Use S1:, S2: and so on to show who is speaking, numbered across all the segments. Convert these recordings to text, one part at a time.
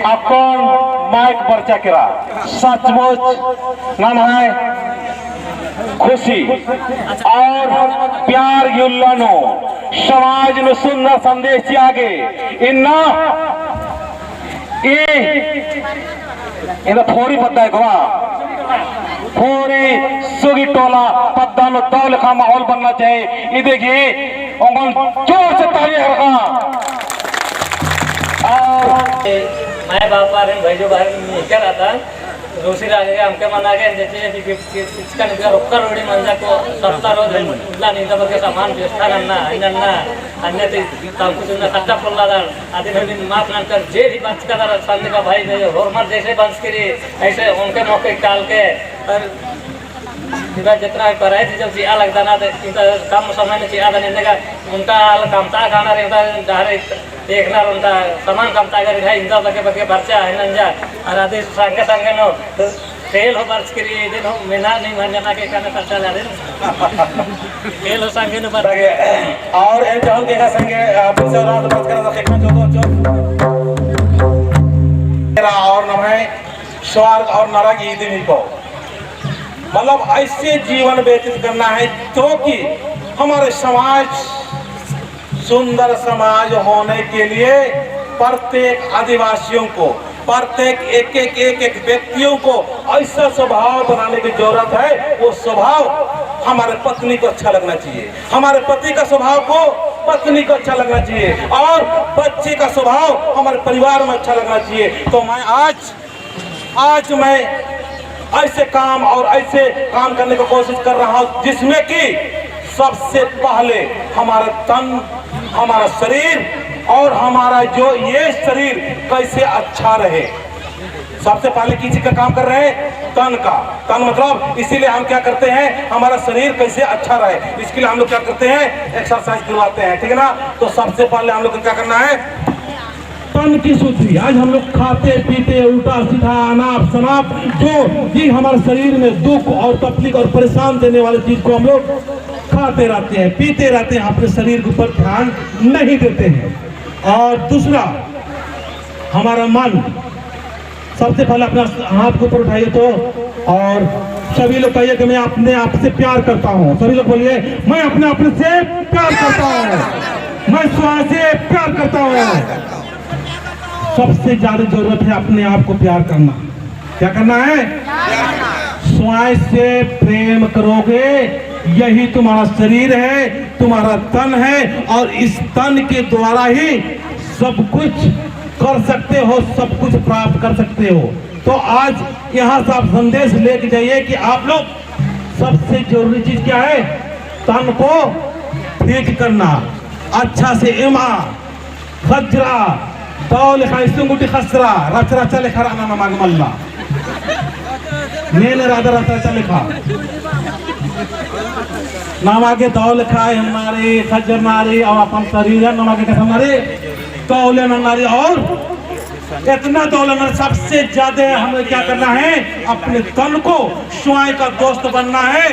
S1: आपण माइक बरचा केला सचमुच नाम है खुशी और प्यार गिल्लानो समाज नु सुंदर संदेश आगे इन्ना इन्हें थोड़ी पता है गवा थोड़ी सुगी टोला पद्दा नु दौल का माहौल बनना चाहिए। ये देखिए उंगन जोर से तालियां रखा और
S2: मैं बापा रे भाई जो बाहर में क्या रहा था दूसरी आगे हमके मना के जैसे कि इसका निकला रोकर रोड़ी मंजा को सप्ताह रोज ला नहीं तब के सामान व्यवस्था करना इनना अन्य तो कुछ ना खट्टा पल्ला दार आदि दिन माफ ना कर जे भी बात का सामने का भाई हॉर्मर जैसे बंस करी ऐसे उनके मौके टाल के और इनका जितना कराए थी जब चिया लगता ना इनका कम समय में चिया देने का उनका कामता खाना रहता डायरेक्ट देखना उनका सामान कामता कर है इनका बके बके बच्चा है नंजा और आदि संगे संगे नो फेल हो बर्च के लिए दिन हो मेना नहीं मानने ना के करने खर्चा जा रहे फेल हो संगे नो बर
S1: और एक जन के का संगे आप से रात बात करना देखना जो और नाम है स्वर्ग और नरक ये दिन को मतलब ऐसे जीवन व्यतीत करना है तो कि हमारे समाज सुंदर समाज होने के लिए प्रत्येक आदिवासियों को प्रत्येक एक व्यक्तियों को ऐसा स्वभाव बनाने की जरूरत है। वो स्वभाव हमारे पत्नी को अच्छा लगना चाहिए, हमारे पति का स्वभाव को पत्नी को अच्छा लगना चाहिए और बच्चे का स्वभाव हमारे परिवार में अच्छा लगना चाहिए। तो मैं आज मैं ऐसे काम और ऐसे काम करने की कोशिश कर रहा हूँ जिसमें कि सबसे पहले हमारा तन हमारा शरीर और हमारा जो ये शरीर कैसे अच्छा रहे। सबसे पहले किसी का काम कर रहे हैं तन का, तन मतलब इसीलिए हम क्या करते हैं हमारा शरीर कैसे अच्छा रहे इसके लिए हम लोग क्या करते हैं एक्सरसाइज करवाते हैं, ठीक है ना। तो सबसे पहले हम लोग को क्या करना है तन की शुद्धि। आज हम लोग खाते पीते उल्टा सीधा अनाप शनाप जो जी हमारे शरीर में दुख और तकलीफ और परेशान देने वाली चीज को हम लोग खाते रहते हैं पीते रहते हैं, अपने शरीर के ऊपर ध्यान नहीं देते हैं। और दूसरा हमारा मन, सबसे पहले अपना हाथ को ऊपर उठाइए तो और सभी लोग कहिए कि मैं अपने आप से प्यार करता हूँ। सभी लोग बोलिए मैं अपने आप से प्यार करता हूँ, मैं स्वयं से प्यार करता हूँ। सबसे ज्यादा जरूरत है अपने आप को प्यार करना। क्या करना है? स्वयं से प्रेम करोगे यही तुम्हारा शरीर है, तुम्हारा तन है और इस तन के द्वारा ही सब कुछ कर सकते हो, सब कुछ प्राप्त कर सकते हो। तो आज यहाँ से आप संदेश लेके जाइए कि आप लोग सबसे जरूरी चीज क्या है? तन को ठीक करना, अच्छा से इमा खजरा दौल खाइसुंगुटी खसरा रचरा चले खराना नमाग मल्ला नेल राधा रचरा चले खा नमागे दौल खाए हमारे खजर नारी और अपन शरीर है नमागे कैसा नारी दौले नारी और इतना दौलत सबसे ज्यादा हमें क्या करना है? अपने तन को स्वयं का दोस्त बनना है।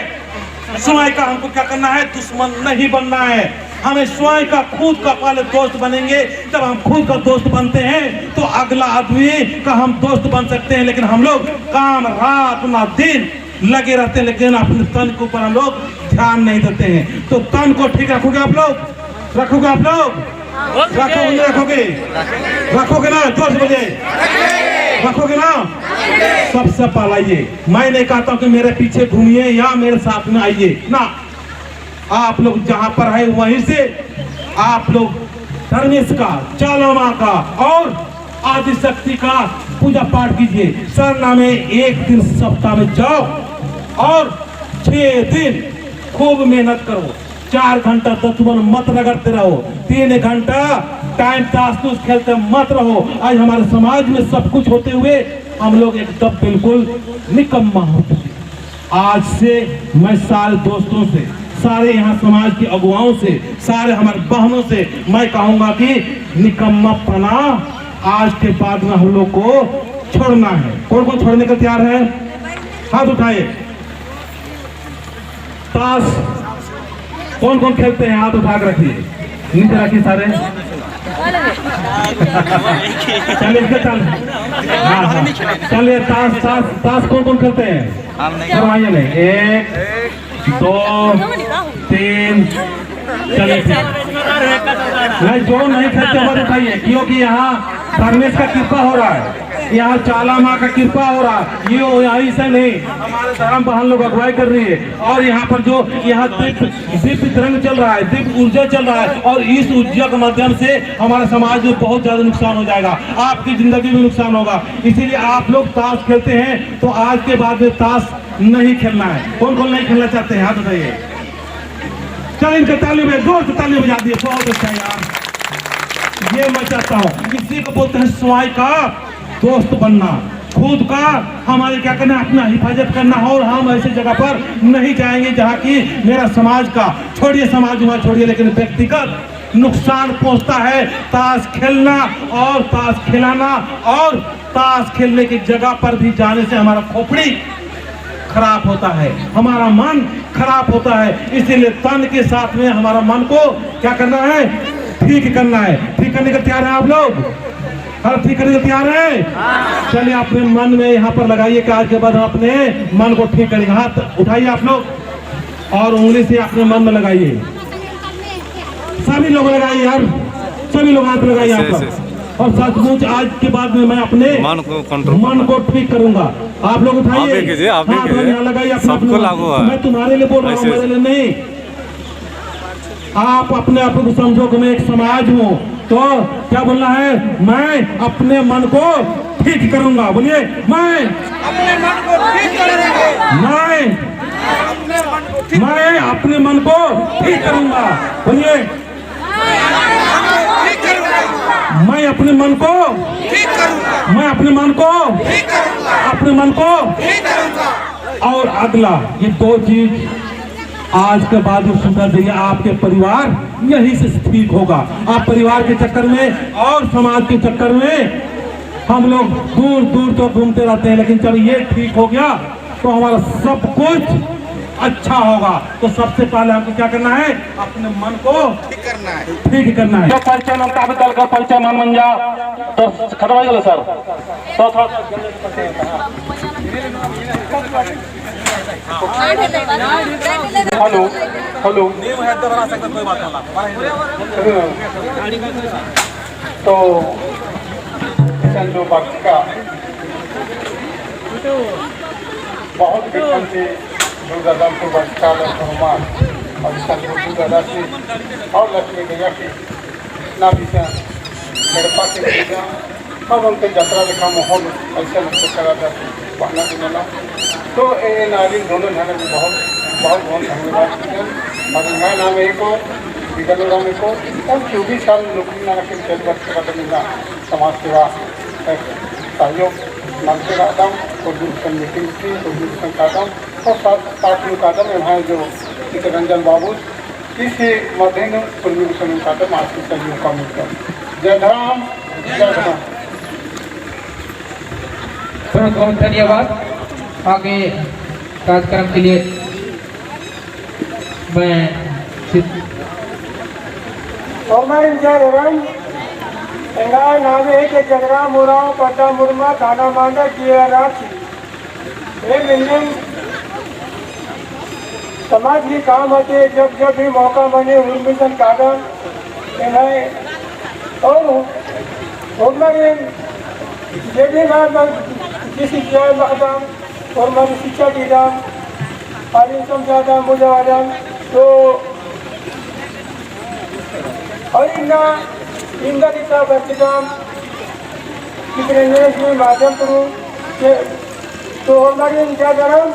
S1: स्वयं का हमको क्या करना है? दुश्मन नहीं बनना है। हमें स्वयं का खुद का पहले दोस्त बनेंगे, जब हम खुद का दोस्त बनते हैं तो अगला आदमी का हम दोस्त बन सकते हैं। लेकिन हम लोग काम रात ना दिन लगे रहते हैं लेकिन अपने तन के ऊपर हम लोग ध्यान नहीं देते हैं। तो तन को ठीक रखोगे आप लोग? रखोगे आप लोग? रखोगे रखोगे रखोगे ना? जोर से बोलिए रखोगे ना? सबसे पहले ये मैं नहीं कहता हूँ कि मेरे पीछे घूमिए या मेरे साथ में आइए ना, आप लोग जहां पर है वहीं से आप लोग धर्मेश का चालमा का और आदि शक्ति का पूजा पाठ कीजिए। सरनामे एक दिन सप्ताह में जाओ और 6 दिन खूब मेहनत करो। 4 घंटा दतुवन मत रगड़ते रहो, 3 घंटा टाइम ताश खेलते मत रहो। आज हमारे समाज में सब कुछ होते हुए हम लोग एकदम बिल्कुल निकम्मा हो चुके। आज से मैं सारे दोस्तों से, सारे यहाँ समाज की अगुवाओं से, सारे हमारे बहनों से मैं कहूंगा कि निकम्मापना आज के बाद में हम लोग को छोड़ना है। कौन कौन छोड़ने का तैयार है? हाथ उठाए। ताश कौन कौन खेलते हैं? हाथ उठा कर रखिए। नीचे रखिए सारे। चलिए चल, हाँ चलिए। ताश ताश ताश कौन कौन खेलते हैं? करवाइए नहीं। 1 2 3 चलिए। नहीं, जो नहीं खेलते मत उठाइए, क्योंकि यहाँ परमेश्वर का कृपा हो रहा है, यहाँ चाला माँ का कृपा हो रहा है। ये यहाँ ऐसा नहीं, हमारे धर्म बहन लोग अगुवाई कर रही है। और यहाँ पर जो यहाँ दिव्य तरंग चल रहा है, दिव्य ऊर्जा चल रहा है, और इस ऊर्जा के माध्यम से हमारे समाज में बहुत ज्यादा नुकसान हो जाएगा, आपकी जिंदगी में नुकसान होगा। इसीलिए आप लोग ताश खेलते हैं तो आज के बाद में ताश नहीं खेलना है। कौन कौन नहीं खेलना चाहते हैं हाथ उठाइए। चलिए इनके ताली में जोर से ताली बजा दिए, बहुत अच्छा यार। ये मैं चाहता हूँ, इसी को बोलते हैं स्वयं का दोस्त बनना, खुद का हमारे क्या करना, अपना हिफाजत करना। और हम ऐसे जगह पर नहीं जाएंगे जहाँ की मेरा समाज का, छोड़िए समाज हुआ छोड़िए, लेकिन व्यक्तिगत नुकसान पहुंचता है। ताश खेलना और ताश खिलाना और ताश खेलने की जगह पर भी जाने से हमारा खोपड़ी खराब होता है, हमारा मन खराब होता है। इसीलिए तन के साथ में हमारा मन को क्या करना है, ठीक करना है। ठीक करने के तैयार हैं आप लोग? हर ठीक करने के तैयार हैं? चलिए अपने मन में यहाँ पर लगाइए कि आज के बाद हम अपने मन को ठीक करेंगे। हाथ उठाइए आप लोग और उंगली से अपने मन में लगाइए। सभी लोग लगाइए यार, सभी लोग हाथ लगाइए यहाँ पर। और सचमुच आज के बाद में मैं अपने मन को ठीक करूंगा। आप लोग उठाइए, लगाइए अपना। मैं तुम्हारे लिए बोल रहा हूँ, मेरे लिए नहीं। आप अपने आप को समझो कि मैं एक समाज हूँ, तो क्या बोलना है, मैं अपने मन को ठीक करूंगा। बोलिए, मैं अपने मन को ठीक करूंगा। मैं अपने मन को ठीक करूंगा। बोलिए, मैं अपने मन को ठीक करूंगा। मैं अपने मन को ठीक करूंगा। अपने मन को ठीक करूंगा। और अगला, ये 2 चीज आज के बाद में सुधर जाइए, आपके परिवार यही से ठीक होगा। आप परिवार के चक्कर में और समाज के चक्कर में हम लोग दूर दूर तो घूमते रहते हैं, लेकिन जब ये ठीक हो गया तो हमारा सब कुछ अच्छा होगा। तो सबसे पहले हमको क्या करना है, अपने मन को ठीक करना है, ठीक करना है। जो परिचय नमता दल का परिचय मान बन जा तो खत्म हो सर। तो हेलो हेलो कोई बात तो संजो भक्त का बहुत विकल्प से दुर्गा को बचकाल और हनुमान और दुर्गा से और लक्ष्मी गैया के ना भी गड़पा के अब उनके यात्रा देखा माहौल ऐसा लगता चला था पहला दिन तो ये नारी दोनों जाने में बहुत बहुत बहुत धन्यवाद। और मैं नाम एक और विगलोरा में को और 24 साल नौकरी ना रखे चल वर्ष के बाद मिला समाज सेवा सहयोग मानते रहता हूँ और दूसरी मीटिंग की और दूसरी कादम और साथ में कादम यहाँ जो चित्तरंजन बाबू इसी मध्य पूर्वी भूषण कादम आज की सहयोग का मिलकर जय राम जय राम।
S3: बहुत बहुत धन्यवाद। आगे कार्यक्रम के लिए मैं नावे के जगरा मुराव पटा मुरमा थाना मांडा किया राशि समाज की काम होते जब जब भी मौका बने मिशन कागा और ये भी मैं किसी मकदम और मैंने शिक्षा दी दाम पानी समझाता मुझे आदम तो और इनका दिशा बच्चेदाम कितने माध्यम करूँ तो हमारी क्या करूँ